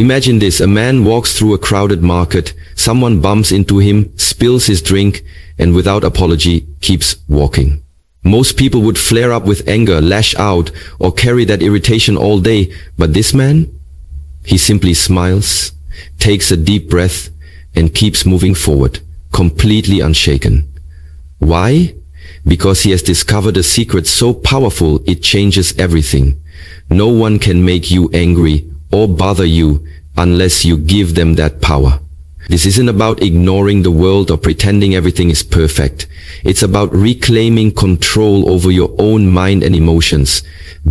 Imagine this, a man walks through a crowded market, someone bumps into him, spills his drink, and without apology keeps walking. Most people would flare up with anger, lash out, or carry that irritation all day, but this man? He simply smiles, takes a deep breath, and keeps moving forward, completely unshaken. Why? Because he has discovered a secret so powerful it changes everything. No one can make you angry or bother you unless you give them that power. This isn't about ignoring the world or pretending everything is perfect. It's about reclaiming control over your own mind and emotions,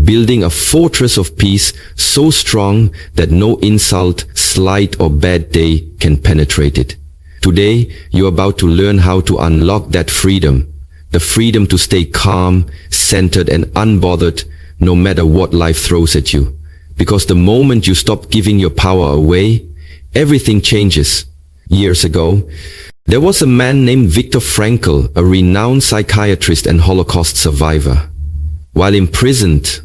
building a fortress of peace so strong that no insult, slight, or bad day can penetrate it. Today, you're about to learn how to unlock that freedom, the freedom to stay calm, centered, and unbothered no matter what life throws at you. Because the moment you stop giving your power away, everything changes. Years ago, there was a man named Viktor Frankl, a renowned psychiatrist and Holocaust survivor. While imprisoned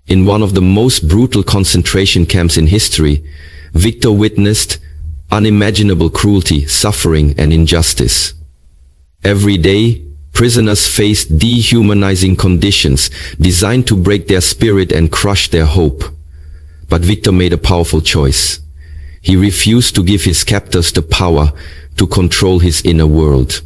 in one of the most brutal concentration camps in history, Viktor witnessed unimaginable cruelty, suffering, and injustice. Every day, prisoners faced dehumanizing conditions designed to break their spirit and crush their hope. But Viktor made a powerful choice. He refused to give his captors the power to control his inner world.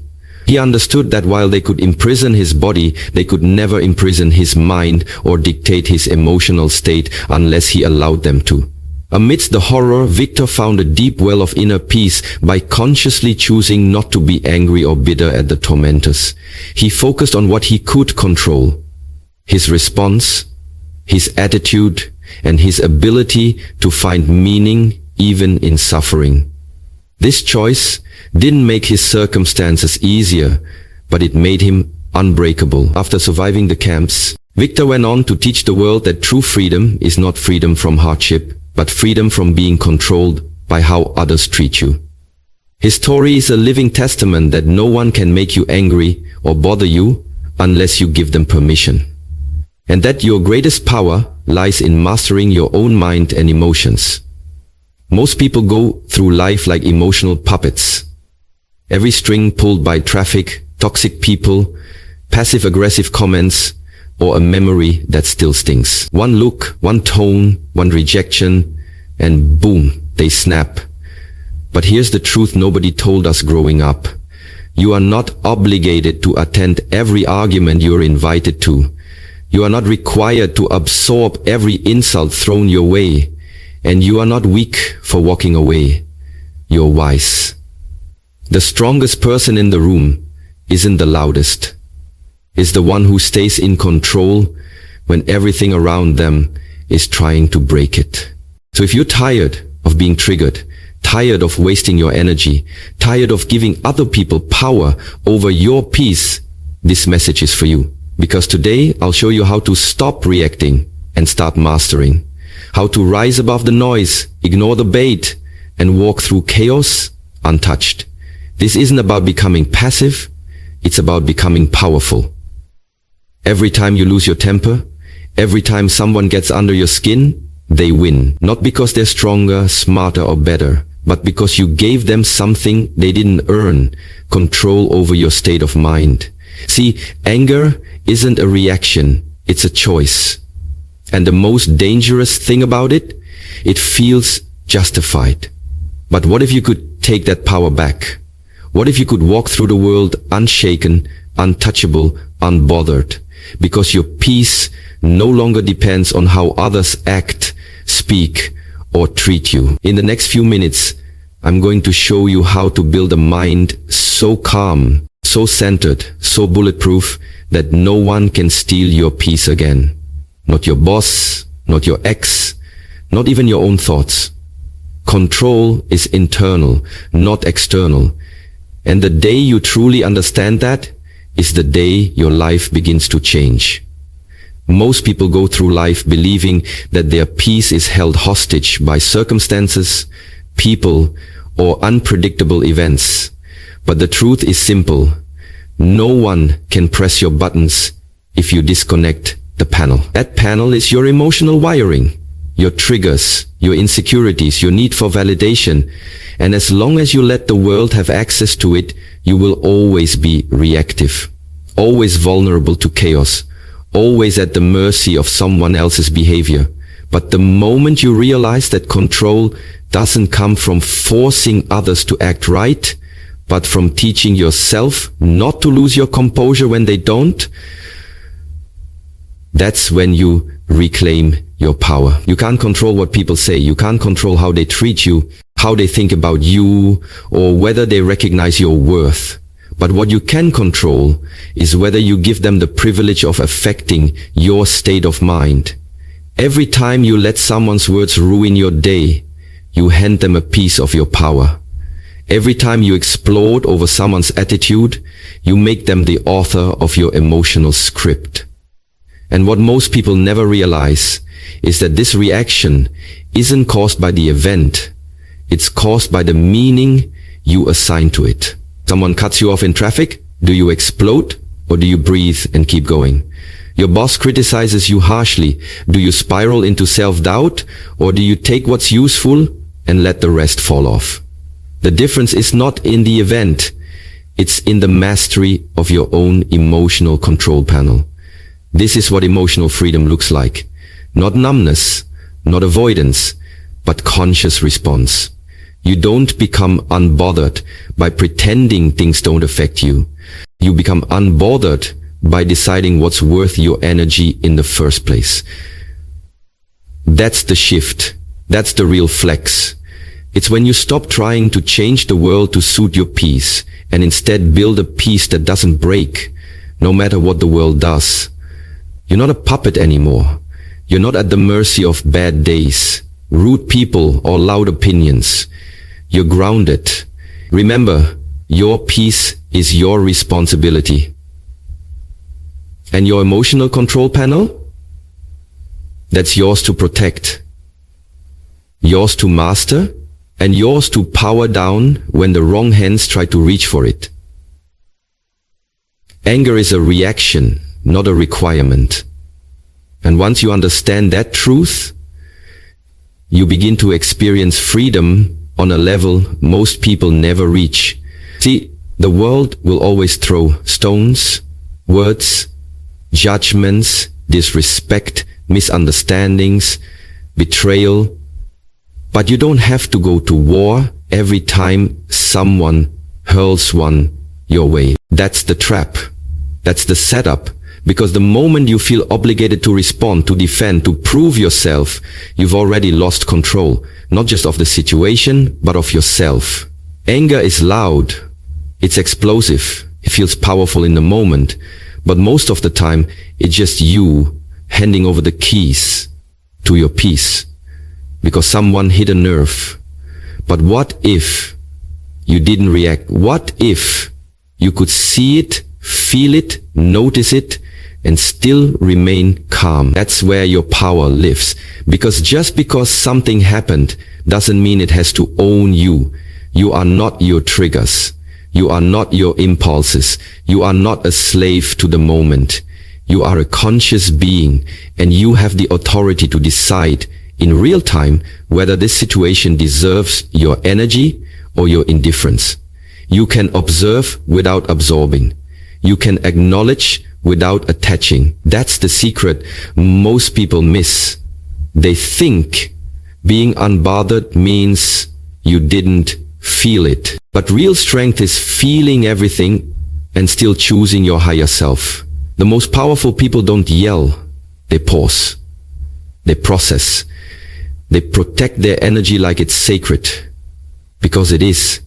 He understood that while they could imprison his body, they could never imprison his mind or dictate his emotional state unless he allowed them to. Amidst the horror, Viktor found a deep well of inner peace by consciously choosing not to be angry or bitter at the tormentors. He focused on what he could control: his response, his attitude, and his ability to find meaning even in suffering. This choice didn't make his circumstances easier, but it made him unbreakable. After surviving the camps, Viktor went on to teach the world that true freedom is not freedom from hardship, but freedom from being controlled by how others treat you. His story is a living testament that no one can make you angry or bother you unless you give them permission. And that your greatest power lies in mastering your own mind and emotions. Most people go through life like emotional puppets. Every string pulled by traffic, toxic people, passive-aggressive comments, or a memory that still stings. One look, one tone, one rejection, and boom, they snap. But here's the truth nobody told us growing up. You are not obligated to attend every argument you're invited to. You are not required to absorb every insult thrown your way. And you are not weak for walking away. You're wise. The strongest person in the room isn't the loudest. It's the one who stays in control when everything around them is trying to break it. So if you're tired of being triggered, tired of wasting your energy, tired of giving other people power over your peace, this message is for you. Because today I'll show you how to stop reacting and start mastering. How to rise above the noise, ignore the bait, and walk through chaos untouched. This isn't about becoming passive, it's about becoming powerful. Every time you lose your temper, every time someone gets under your skin, they win. Not because they're stronger, smarter, or better, but because you gave them something they didn't earn: control over your state of mind. See, anger isn't a reaction, it's a choice. And the most dangerous thing about it, it feels justified. But what if you could take that power back? What if you could walk through the world unshaken, untouchable, unbothered? Because your peace no longer depends on how others act, speak, or treat you. In the next few minutes, I'm going to show you how to build a mind so calm, so centered, so bulletproof that no one can steal your peace again. Not your boss, not your ex, not even your own thoughts. Control is internal, not external. And the day you truly understand that is the day your life begins to change. Most people go through life believing that their peace is held hostage by circumstances, people, or unpredictable events. But the truth is simple. No one can press your buttons if you disconnect the panel. That panel is your emotional wiring, your triggers, your insecurities, your need for validation. And as long as you let the world have access to it, you will always be reactive, always vulnerable to chaos, always at the mercy of someone else's behavior. But the moment you realize that control doesn't come from forcing others to act right, but from teaching yourself not to lose your composure when they don't, that's when you reclaim your power. You can't control what people say. You can't control how they treat you, how they think about you, or whether they recognize your worth. But what you can control is whether you give them the privilege of affecting your state of mind. Every time you let someone's words ruin your day, you hand them a piece of your power. Every time you explode over someone's attitude, you make them the author of your emotional script. And what most people never realize is that this reaction isn't caused by the event. It's caused by the meaning you assign to it. Someone cuts you off in traffic. Do you explode or do you breathe and keep going? Your boss criticizes you harshly. Do you spiral into self-doubt or do you take what's useful and let the rest fall off? The difference is not in the event. It's in the mastery of your own emotional control panel. This is what emotional freedom looks like. Not numbness, not avoidance, but conscious response. You don't become unbothered by pretending things don't affect you. You become unbothered by deciding what's worth your energy in the first place. That's the shift. That's the real flex. It's when you stop trying to change the world to suit your peace and instead build a peace that doesn't break, no matter what the world does. You're not a puppet anymore. You're not at the mercy of bad days, rude people, or loud opinions. You're grounded. Remember, your peace is your responsibility. And your emotional control panel? That's yours to protect, yours to master, and yours to power down when the wrong hands try to reach for it. Anger is a reaction, not a requirement. And once you understand that truth, you begin to experience freedom on a level most people never reach. See, the world will always throw stones, words, judgments, disrespect, misunderstandings, betrayal. But you don't have to go to war every time someone hurls one your way. That's the trap. That's the setup. Because the moment you feel obligated to respond, to defend, to prove yourself, you've already lost control, not just of the situation, but of yourself. Anger is loud. It's explosive. It feels powerful in the moment. But most of the time, it's just you handing over the keys to your peace. Because someone hit a nerve. But what if you didn't react? What if you could see it, feel it, notice it, and still remain calm? That's where your power lives. Because just because something happened doesn't mean it has to own you. You are not your triggers. You are not your impulses. You are not a slave to the moment. You are a conscious being, and you have the authority to decide in real time whether this situation deserves your energy or your indifference. You can observe without absorbing. You can acknowledge without attaching. That's the secret most people miss. They think being unbothered means you didn't feel it. But real strength is feeling everything and still choosing your higher self. The most powerful people don't yell. They pause. They process. They protect their energy like it's sacred. Because it is.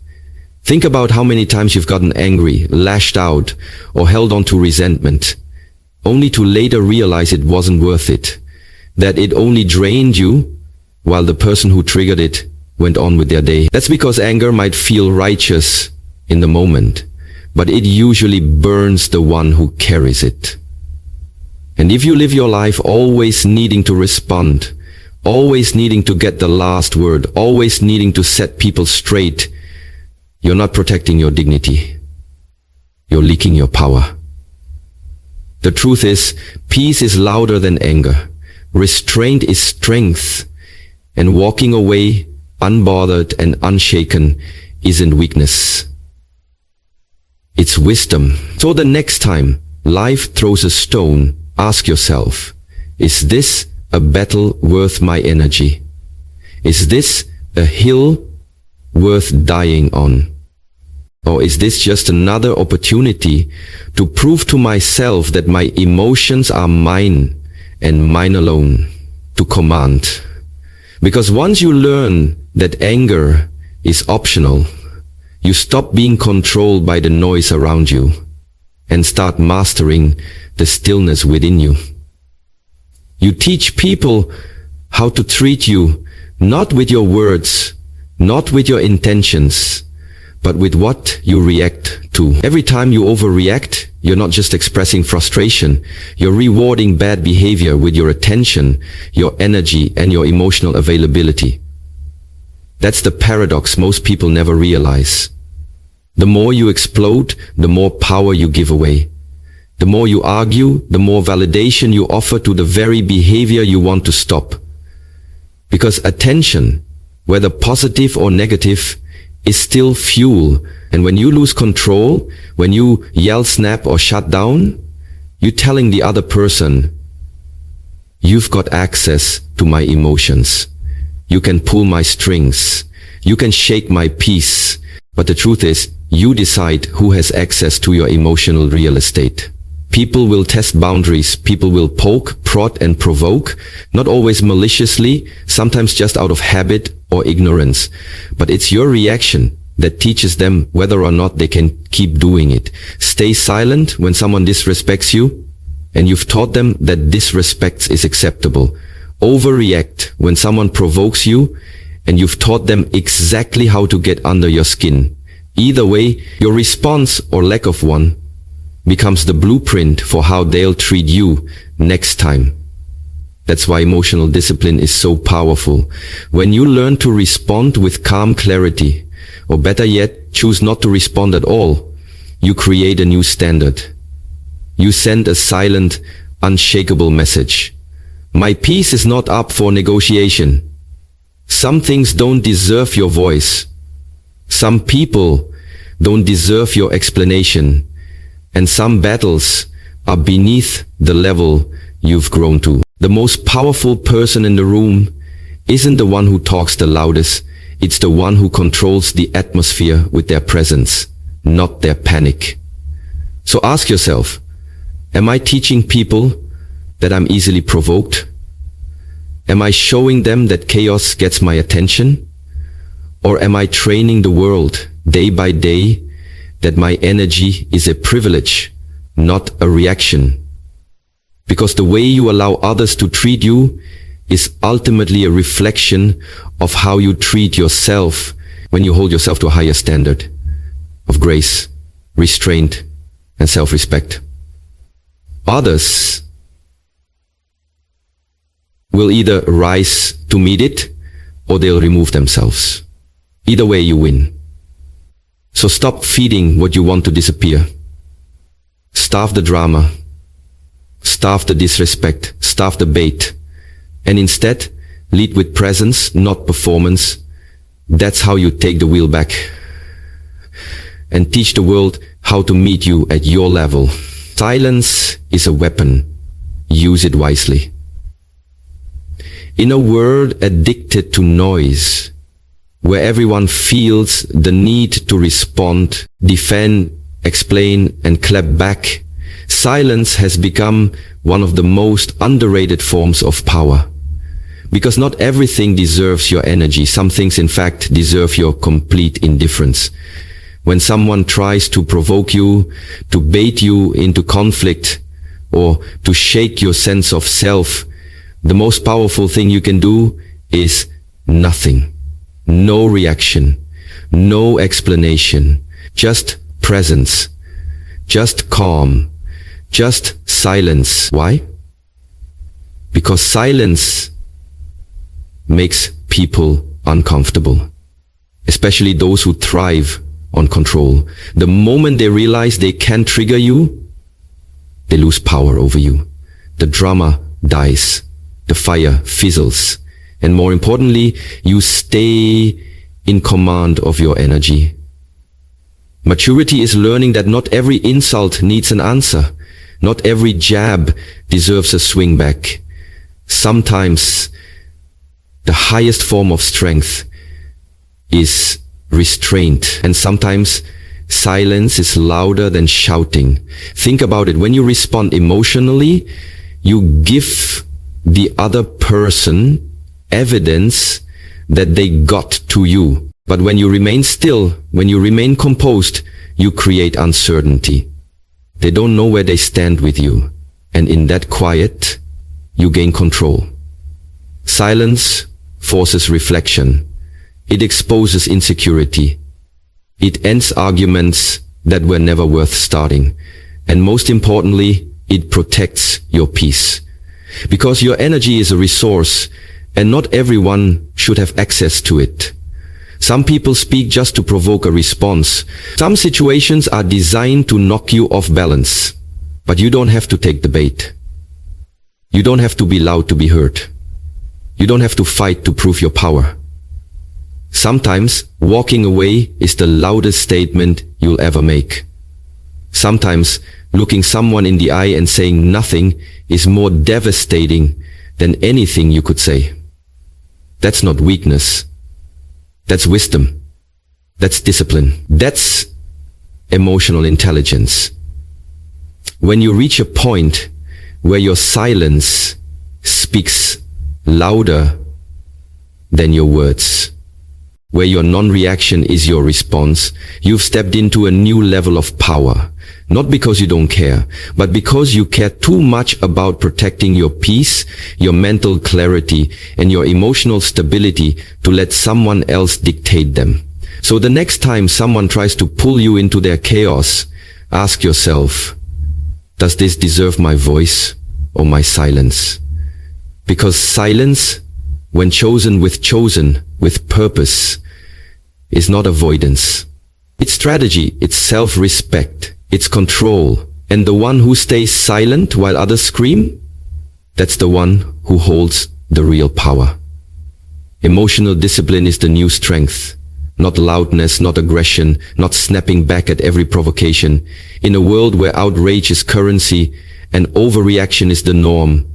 Think about how many times you've gotten angry, lashed out, or held on to resentment, only to later realize it wasn't worth it. That it only drained you, while the person who triggered it went on with their day. That's because anger might feel righteous in the moment, but it usually burns the one who carries it. And if you live your life always needing to respond, always needing to get the last word, always needing to set people straight, you're not protecting your dignity. You're leaking your power. The truth is, peace is louder than anger. Restraint is strength. And walking away, unbothered and unshaken, isn't weakness. It's wisdom. So the next time life throws a stone, ask yourself, is this a battle worth my energy? Is this a hill worth dying on? Or is this just another opportunity to prove to myself that my emotions are mine and mine alone to command? Because once you learn that anger is optional, you stop being controlled by the noise around you and start mastering the stillness within you. You teach people how to treat you, not with your words, not with your intentions, but with what you react to. Every time you overreact, you're not just expressing frustration, you're rewarding bad behavior with your attention, your energy, and your emotional availability. That's the paradox most people never realize. The more you explode, the more power you give away. The more you argue, the more validation you offer to the very behavior you want to stop. Because attention, whether positive or negative, is still fuel. And when you lose control, when you yell, snap, or shut down, you're telling the other person, you've got access to my emotions. You can pull my strings. You can shake my peace. But the truth is, you decide who has access to your emotional real estate. People will test boundaries. People will poke, prod, and provoke, not always maliciously, sometimes just out of habit or ignorance. But it's your reaction that teaches them whether or not they can keep doing it. Stay silent when someone disrespects you, and you've taught them that disrespect is acceptable. Overreact when someone provokes you, and you've taught them exactly how to get under your skin. Either way, your response or lack of one becomes the blueprint for how they'll treat you next time. That's why emotional discipline is so powerful. When you learn to respond with calm clarity, or better yet, choose not to respond at all, you create a new standard. You send a silent, unshakable message. My peace is not up for negotiation. Some things don't deserve your voice. Some people don't deserve your explanation. And some battles are beneath the level you've grown to. The most powerful person in the room isn't the one who talks the loudest. It's the one who controls the atmosphere with their presence, not their panic. So ask yourself, am I teaching people that I'm easily provoked? Am I showing them that chaos gets my attention? Or am I training the world day by day that my energy is a privilege, not a reaction? Because the way you allow others to treat you is ultimately a reflection of how you treat yourself when you hold yourself to a higher standard of grace, restraint, and self-respect. Others will either rise to meet it or they'll remove themselves. Either way you win. So stop feeding what you want to disappear. Starve the drama. Starve the disrespect. Starve the bait. And instead, lead with presence, not performance. That's how you take the wheel back. And teach the world how to meet you at your level. Silence is a weapon. Use it wisely. In a world addicted to noise, where everyone feels the need to respond, defend, explain, and clap back, silence has become one of the most underrated forms of power. Because not everything deserves your energy. Some things, in fact, deserve your complete indifference. When someone tries to provoke you, to bait you into conflict, or to shake your sense of self, the most powerful thing you can do is nothing. No reaction, no explanation, just presence, just calm, just silence. Why? Because silence makes people uncomfortable, especially those who thrive on control. The moment they realize they can't trigger you, they lose power over you. The drama dies, the fire fizzles, And more importantly, you stay in command of your energy. Maturity is learning that not every insult needs an answer. Not every jab deserves a swing back. Sometimes the highest form of strength is restraint. And sometimes silence is louder than shouting. Think about it. When you respond emotionally, you give the other person evidence that they got to you. But when you remain still, when you remain composed, you create uncertainty. They don't know where they stand with you. And in that quiet, you gain control. Silence forces reflection. It exposes insecurity. It ends arguments that were never worth starting. And most importantly, it protects your peace. Because your energy is a resource, and not everyone should have access to it. Some people speak just to provoke a response. Some situations are designed to knock you off balance. But you don't have to take the bait. You don't have to be loud to be heard. You don't have to fight to prove your power. Sometimes walking away is the loudest statement you'll ever make. Sometimes looking someone in the eye and saying nothing is more devastating than anything you could say. That's not weakness. That's wisdom. That's discipline. That's emotional intelligence. When you reach a point where your silence speaks louder than your words, where your non-reaction is your response, you've stepped into a new level of power. Not because you don't care, but because you care too much about protecting your peace, your mental clarity, and your emotional stability to let someone else dictate them. So the next time someone tries to pull you into their chaos, ask yourself, does this deserve my voice or my silence? Because silence, when chosen with purpose, is not avoidance. It's strategy, it's self-respect. It's control. And the one who stays silent while others scream, that's the one who holds the real power. Emotional discipline is the new strength. Not loudness, not aggression, not snapping back at every provocation. In a world where outrage is currency and overreaction is the norm,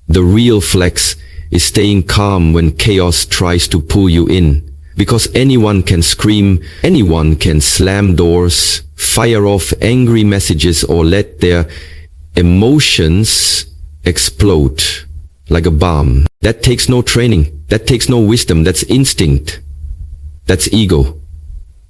the real flex is staying calm when chaos tries to pull you in. Because anyone can scream, anyone can slam doors, fire off angry messages, or let their emotions explode like a bomb. That takes no training. That takes no wisdom. That's instinct. That's ego.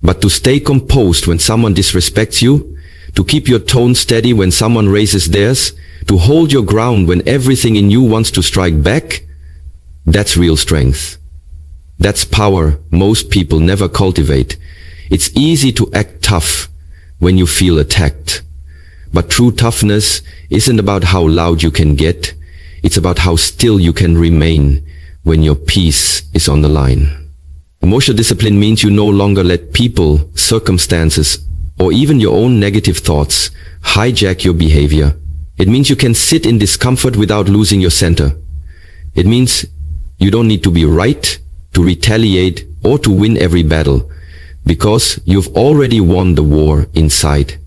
But to stay composed when someone disrespects you, to keep your tone steady when someone raises theirs, to hold your ground when everything in you wants to strike back, that's real strength. That's power most people never cultivate. It's easy to act tough when you feel attacked. But true toughness isn't about how loud you can get. It's about how still you can remain when your peace is on the line. Emotional discipline means you no longer let people, circumstances, or even your own negative thoughts hijack your behavior. It means you can sit in discomfort without losing your center. It means you don't need to be right, to retaliate, or to win every battle, because you've already won the war inside.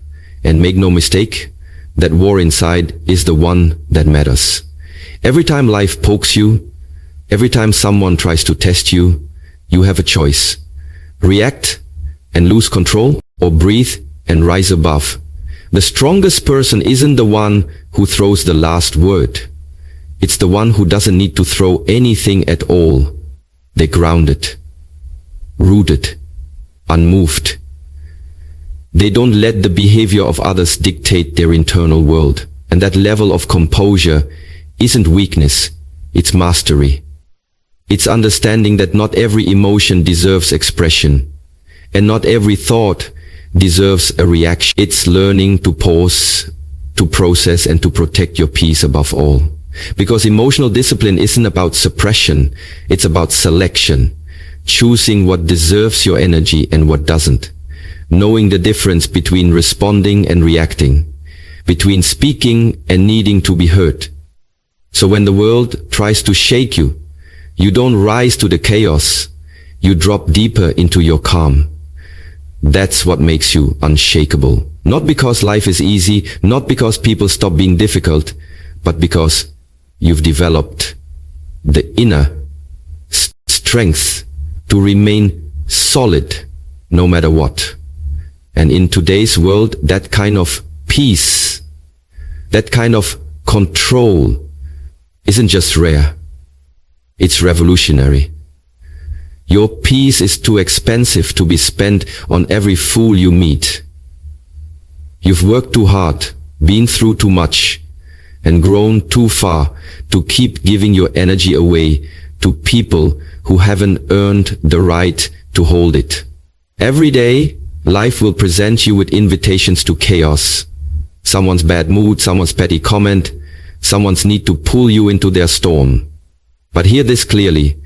And make no mistake, that war inside is the one that matters. Every time life pokes you, every time someone tries to test you, you have a choice. React and lose control, or breathe and rise above. The strongest person isn't the one who throws the last word. It's the one who doesn't need to throw anything at all. They're grounded, rooted, unmoved. They don't let the behavior of others dictate their internal world. And that level of composure isn't weakness, it's mastery. It's understanding that not every emotion deserves expression, and not every thought deserves a reaction. It's learning to pause, to process, and to protect your peace above all. Because emotional discipline isn't about suppression, it's about selection. Choosing what deserves your energy and what doesn't. Knowing the difference between responding and reacting. Between speaking and needing to be heard. So when the world tries to shake you, You don't rise to the chaos. You drop deeper into your calm. That's what makes you unshakable. Not because life is easy, not because people stop being difficult, but because you've developed the inner strength to remain solid no matter what. And in today's world, that kind of peace, that kind of control isn't just rare. It's revolutionary. Your peace is too expensive to be spent on every fool you meet. You've worked too hard, been through too much, and grown too far to keep giving your energy away to people who haven't earned the right to hold it. Every day, life will present you with invitations to chaos. Someone's bad mood, someone's petty comment, someone's need to pull you into their storm. But hear this clearly.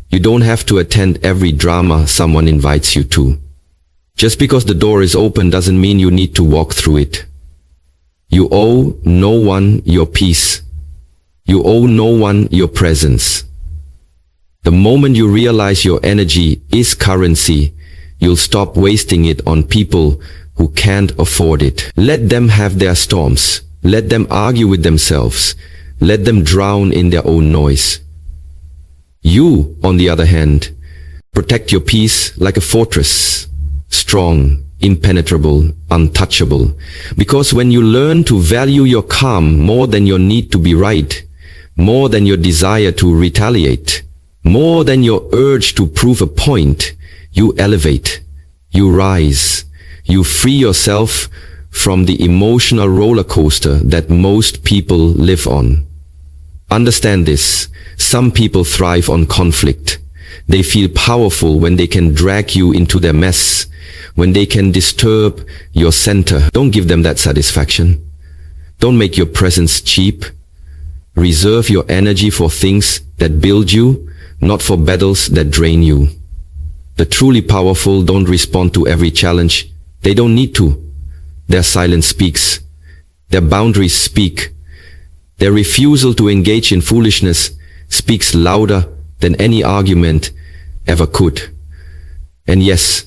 You don't have to attend every drama someone invites you to. Just because the door is open doesn't mean you need to walk through it. You owe no one your peace. You owe no one your presence. The moment you realize your energy is currency, you'll stop wasting it on people who can't afford it. Let them have their storms. Let them argue with themselves. Let them drown in their own noise. You, on the other hand, protect your peace like a fortress. Strong, impenetrable, untouchable. Because when you learn to value your calm more than your need to be right, more than your desire to retaliate, more than your urge to prove a point, you elevate, you rise, you free yourself from the emotional roller coaster that most people live on. Understand this. Some people thrive on conflict. They feel powerful when they can drag you into their mess, when they can disturb your center. Don't give them that satisfaction. Don't make your presence cheap. Reserve your energy for things that build you, not for battles that drain you. The truly powerful don't respond to every challenge. They don't need to. Their silence speaks. Their boundaries speak. Their refusal to engage in foolishness speaks louder than any argument ever could. And yes,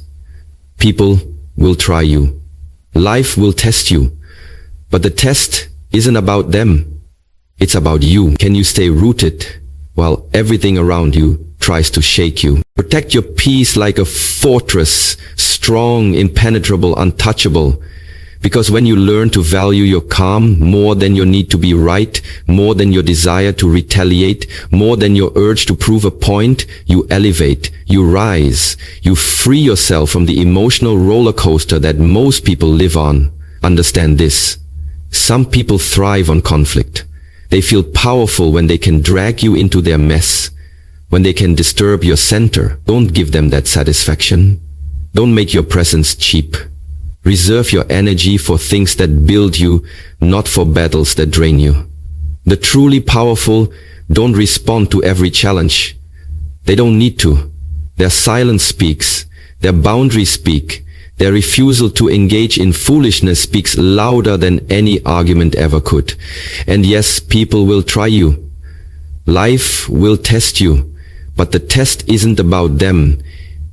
people will try you. Life will test you. But the test isn't about them. It's about you. Can you stay rooted while everything around you tries to shake you? Protect your peace like a fortress, strong, impenetrable, untouchable. Because when you learn to value your calm more than your need to be right, more than your desire to retaliate, more than your urge to prove a point, you elevate, you rise, you free yourself from the emotional roller coaster that most people live on. Understand this. Some people thrive on conflict. They feel powerful when they can drag you into their mess, when they can disturb your center. Don't give them that satisfaction. Don't make your presence cheap. Reserve your energy for things that build you, not for battles that drain you. The truly powerful don't respond to every challenge. They don't need to. Their silence speaks. Their boundaries speak. Their refusal to engage in foolishness speaks louder than any argument ever could. And yes, people will try you. Life will test you. But the test isn't about them.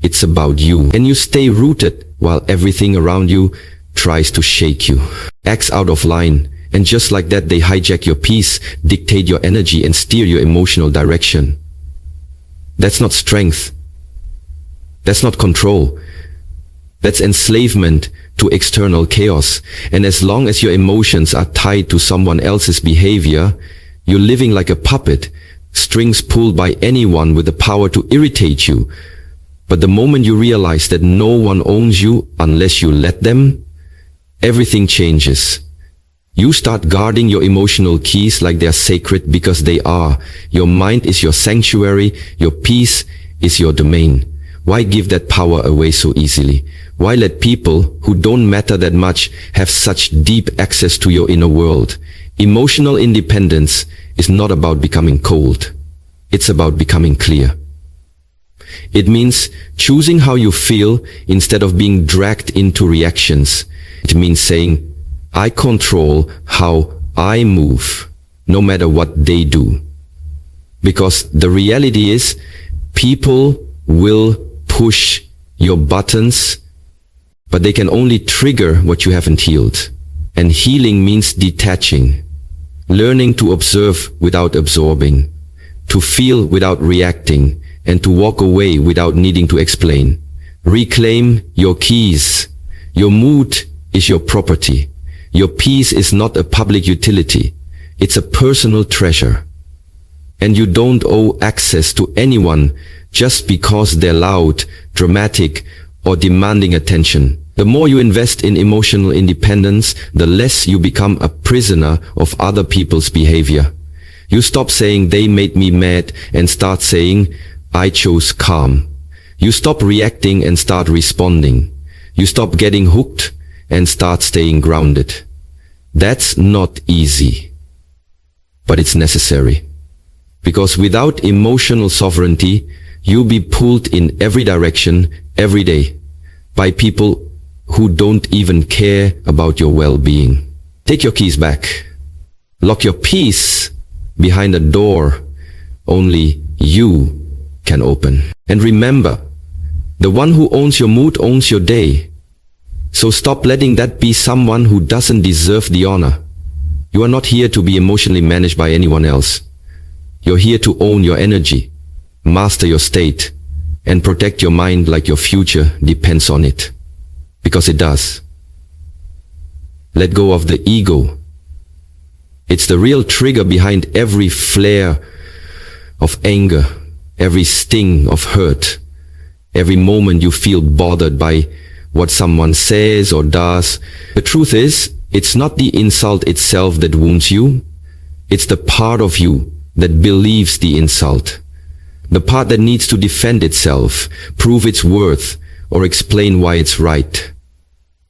It's about you. Can you stay rooted while everything around you tries to shake you? Acts out of line, and just like that they hijack your peace, dictate your energy, and steer your emotional direction. That's not strength. That's not control. That's enslavement to external chaos. And as long as your emotions are tied to someone else's behavior, you're living like a puppet, strings pulled by anyone with the power to irritate you. But the moment you realize that no one owns you unless you let them, everything changes. You start guarding your emotional keys like they're sacred, because they are. Your mind is your sanctuary. Your peace is your domain. Why give that power away so easily? Why let people who don't matter that much have such deep access to your inner world? Emotional independence is not about becoming cold. It's about becoming clear. It means choosing how you feel instead of being dragged into reactions. It means saying, I control how I move, no matter what they do. Because the reality is, people will push your buttons, but they can only trigger what you haven't healed. And healing means detaching, learning to observe without absorbing, to feel without reacting, and to walk away without needing to explain. Reclaim your keys. Your mood is your property. Your peace is not a public utility. It's a personal treasure. And you don't owe access to anyone just because they're loud, dramatic, or demanding attention. The more you invest in emotional independence, the less you become a prisoner of other people's behavior. You stop saying they made me mad and start saying I chose calm. You stop reacting and start responding. You stop getting hooked and start staying grounded. That's not easy, but it's necessary. Because without emotional sovereignty, you'll be pulled in every direction, every day, by people who don't even care about your well-being. Take your keys back. Lock your peace behind a door only you can open. And remember, the one who owns your mood owns your day. So stop letting that be someone who doesn't deserve the honor. You are not here to be emotionally managed by anyone else. You're here to own your energy, master your state, and protect your mind like your future depends on it. Because it does. Let go of the ego. It's the real trigger behind every flare of anger, every sting of hurt, every moment you feel bothered by what someone says or does. The truth is, it's not the insult itself that wounds you. It's the part of you that believes the insult. The part that needs to defend itself, prove its worth, or explain why it's right.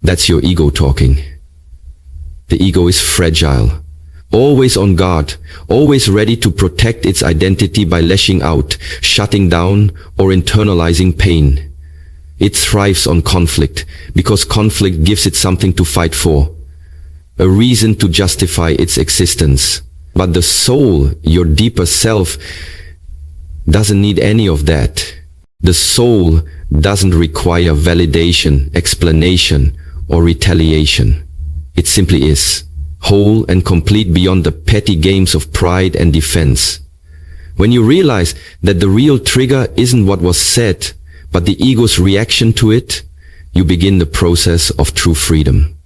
That's your ego talking. The ego is fragile, always on guard, always ready to protect its identity by lashing out, shutting down, or internalizing pain. It thrives on conflict, because conflict gives it something to fight for, a reason to justify its existence. But the soul, your deeper self, doesn't need any of that. The soul doesn't require validation, explanation, or retaliation. It simply is, whole and complete beyond the petty games of pride and defense. When you realize that the real trigger isn't what was said, but the ego's reaction to it, you begin the process of true freedom.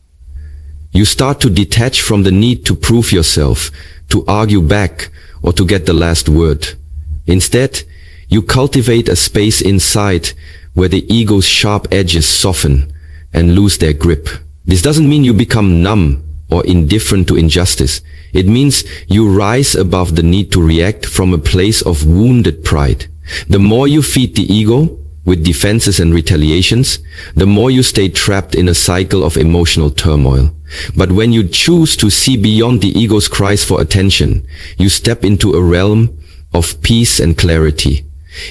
You start to detach from the need to prove yourself, to argue back, or to get the last word. Instead, you cultivate a space inside where the ego's sharp edges soften and lose their grip. This doesn't mean you become numb or indifferent to injustice. It means you rise above the need to react from a place of wounded pride. The more you feed the ego with defenses and retaliations, the more you stay trapped in a cycle of emotional turmoil. But when you choose to see beyond the ego's cries for attention, you step into a realm of peace and clarity.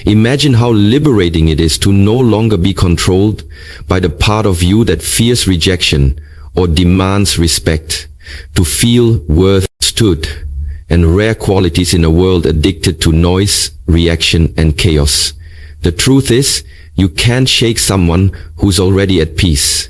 Imagine how liberating it is to no longer be controlled by the part of you that fears rejection or demands respect, to feel worth, stood, and rare qualities in a world addicted to noise, reaction, and chaos. The truth is, you can't shake someone who's already at peace.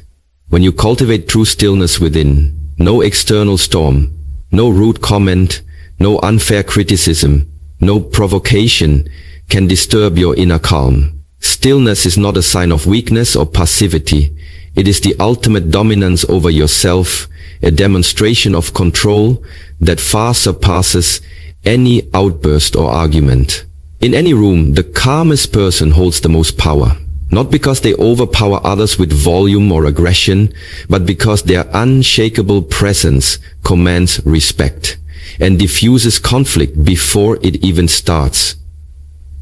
When you cultivate true stillness within, no external storm, no rude comment, no unfair criticism, no provocation can disturb your inner calm. Stillness is not a sign of weakness or passivity. It is the ultimate dominance over yourself, a demonstration of control that far surpasses any outburst or argument. In any room, the calmest person holds the most power. Not because they overpower others with volume or aggression, but because their unshakable presence commands respect and diffuses conflict before it even starts.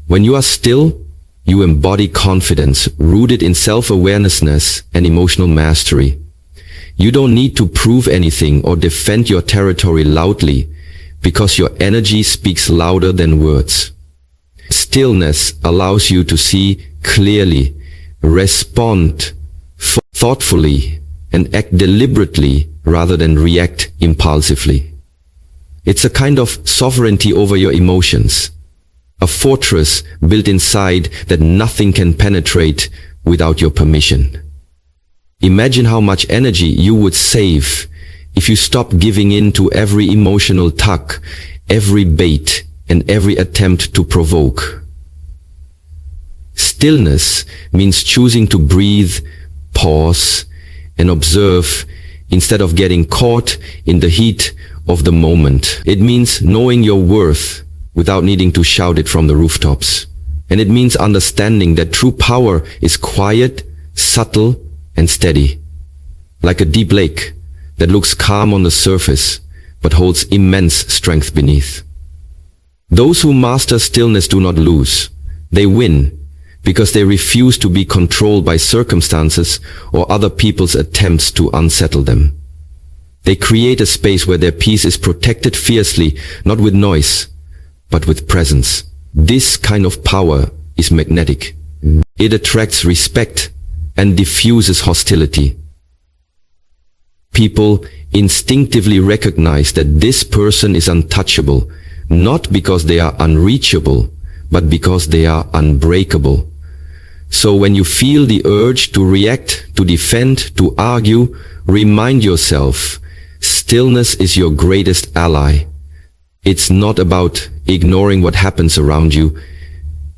When you are still, you embody confidence rooted in self-awareness and emotional mastery. You don't need to prove anything or defend your territory loudly because your energy speaks louder than words. Stillness allows you to see clearly, respond thoughtfully, and act deliberately rather than react impulsively. It's a kind of sovereignty over your emotions, A fortress built inside that nothing can penetrate without your permission. Imagine how much energy you would save if you stopped giving in to every emotional tug, every bait, and every attempt to provoke. Stillness means choosing to breathe, pause, and observe instead of getting caught in the heat of the moment. It means knowing your worth without needing to shout it from the rooftops. And it means understanding that true power is quiet, subtle, and steady. Like a deep lake that looks calm on the surface, but holds immense strength beneath. Those who master stillness do not lose. They win because they refuse to be controlled by circumstances or other people's attempts to unsettle them. They create a space where their peace is protected fiercely, not with noise, but with presence. This kind of power is magnetic. It attracts respect and diffuses hostility. People instinctively recognize that this person is untouchable, not because they are unreachable, but because they are unbreakable. So when you feel the urge to react, to defend, to argue, remind yourself, stillness is your greatest ally. It's not about ignoring what happens around you.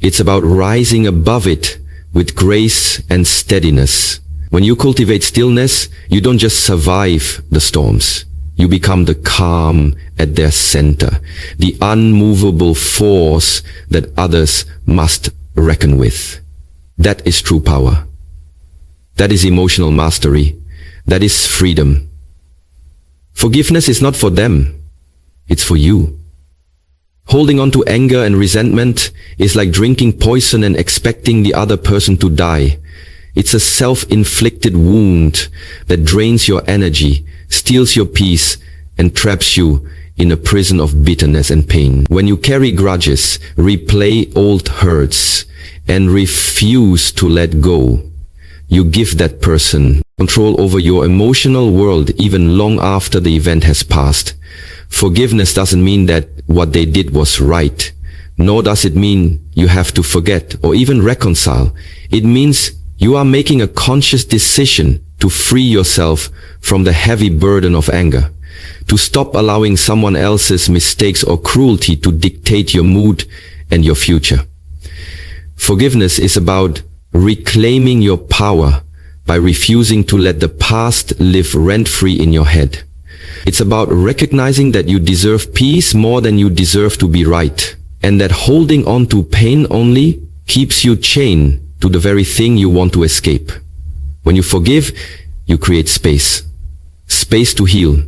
It's about rising above it with grace and steadiness. When you cultivate stillness, you don't just survive the storms. You become the calm at their center, the unmovable force that others must reckon with. That is true power. That is emotional mastery. That is freedom. Forgiveness is not for them. It's for you. Holding on to anger and resentment is like drinking poison and expecting the other person to die. It's a self-inflicted wound that drains your energy, steals your peace, and traps you in a prison of bitterness and pain. When you carry grudges, replay old hurts, and refuse to let go, you give that person control over your emotional world even long after the event has passed. Forgiveness doesn't mean that what they did was right, nor does it mean you have to forget or even reconcile. It means you are making a conscious decision to free yourself from the heavy burden of anger, to stop allowing someone else's mistakes or cruelty to dictate your mood and your future. Forgiveness is about reclaiming your power by refusing to let the past live rent-free in your head. It's about recognizing that you deserve peace more than you deserve to be right, and that holding on to pain only keeps you chained to the very thing you want to escape. When you forgive, you create space. Space to heal,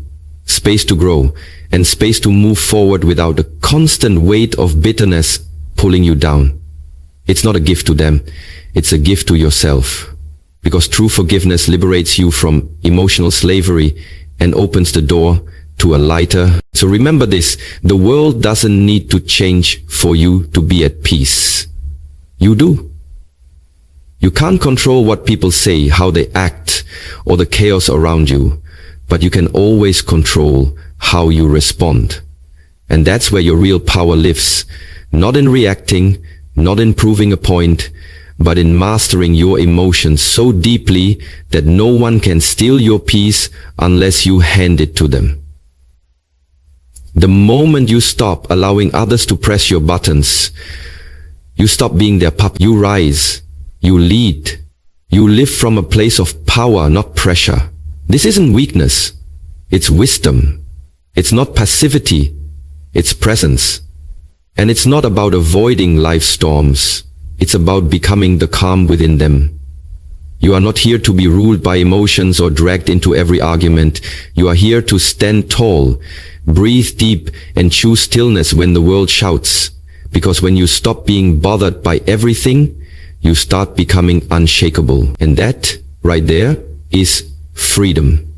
space to grow, and space to move forward without the constant weight of bitterness pulling you down. It's not a gift to them, it's a gift to yourself. Because true forgiveness liberates you from emotional slavery and opens the door to a lighter. So remember this, the world doesn't need to change for you to be at peace. You do. You can't control what people say, how they act, or the chaos around you, but you can always control how you respond. And that's where your real power lives, not in reacting, not in proving a point, but in mastering your emotions so deeply that no one can steal your peace unless you hand it to them. The moment you stop allowing others to press your buttons, you stop being their puppet. You rise, you lead, you live from a place of power, not pressure. This isn't weakness, it's wisdom. It's not passivity, it's presence. And it's not about avoiding life storms. It's about becoming the calm within them. You are not here to be ruled by emotions or dragged into every argument. You are here to stand tall, breathe deep, and choose stillness when the world shouts. Because when you stop being bothered by everything, you start becoming unshakable. And that, right there, is freedom.